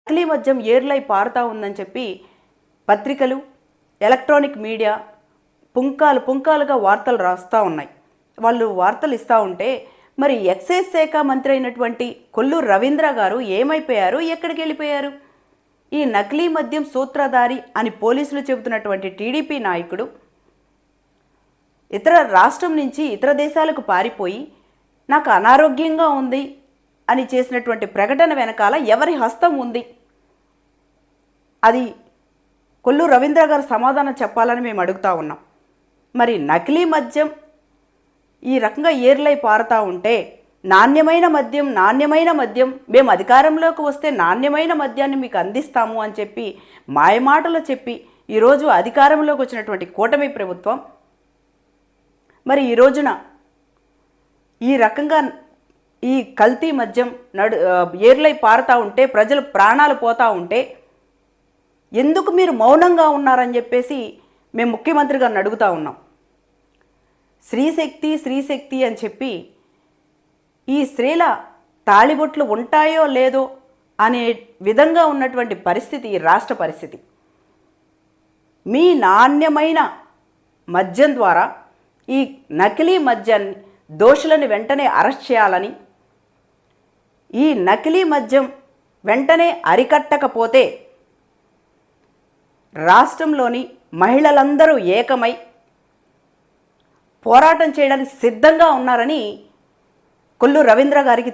నకిలీ మద్యం ఏర్లై పారుతా ఉందని చెప్పి పత్రికలు, ఎలక్ట్రానిక్ మీడియా పుంకాలుగా వార్తలు రాస్తూ ఉన్నాయి. వాళ్ళు వార్తలు ఇస్తూ ఉంటే మరి ఎక్సైజ్ శాఖ మంత్రి అయినటువంటి కొల్లూరు రవీంద్ర గారు ఏమైపోయారు, ఎక్కడికి వెళ్ళిపోయారు? ఈ నకిలీ మద్యం సూత్రధారి అని పోలీసులు చెబుతున్నటువంటి టీడీపీ నాయకుడు ఇతర రాష్ట్రం నుంచి ఇతర దేశాలకు పారిపోయి నాకు అనారోగ్యంగా ఉంది అని చేసినటువంటి ప్రకటన వెనకాల ఎవరి హస్తం ఉంది? అది కొల్లూరు రవీంద్ర గారు సమాధానం చెప్పాలని మేము అడుగుతూ ఉన్నాం. మరి నకిలీ మద్యం ఈ రకంగా ఏర్లై పారుతూ ఉంటే నాణ్యమైన మద్యం మేము అధికారంలోకి వస్తే నాణ్యమైన మద్యాన్ని మీకు అందిస్తాము అని చెప్పి మాయమాటలు చెప్పి ఈరోజు అధికారంలోకి వచ్చినటువంటి కూటమి ప్రభుత్వం మరి ఈ రోజున ఈ రకంగా ఈ కల్తీ మద్యం ఏర్లై పారుతూ ఉంటే ప్రజలు ప్రాణాలు పోతూ ఉంటే ఎందుకు మీరు మౌనంగా ఉన్నారని చెప్పేసి మేము ముఖ్యమంత్రి గారిని అడుగుతూ ఉన్నాం. స్త్రీశక్తి అని చెప్పి ఈ స్త్రీల తాళిబొట్లు ఉంటాయో లేదో అనే విధంగా ఉన్నటువంటి పరిస్థితి ఈ రాష్ట్ర పరిస్థితి. మీ నాణ్యమైన మద్యం ద్వారా ఈ నకిలీ మద్యాన్ని దోషులను వెంటనే అరెస్ట్ చేయాలని, ఈ నకిలీ మద్యం వెంటనే అరికట్టకపోతే రాష్ట్రంలోని మహిళలందరూ ఏకమై పోరాటం చేయడానికి సిద్ధంగా ఉన్నారని కొల్లూరు రవీంద్ర గారికి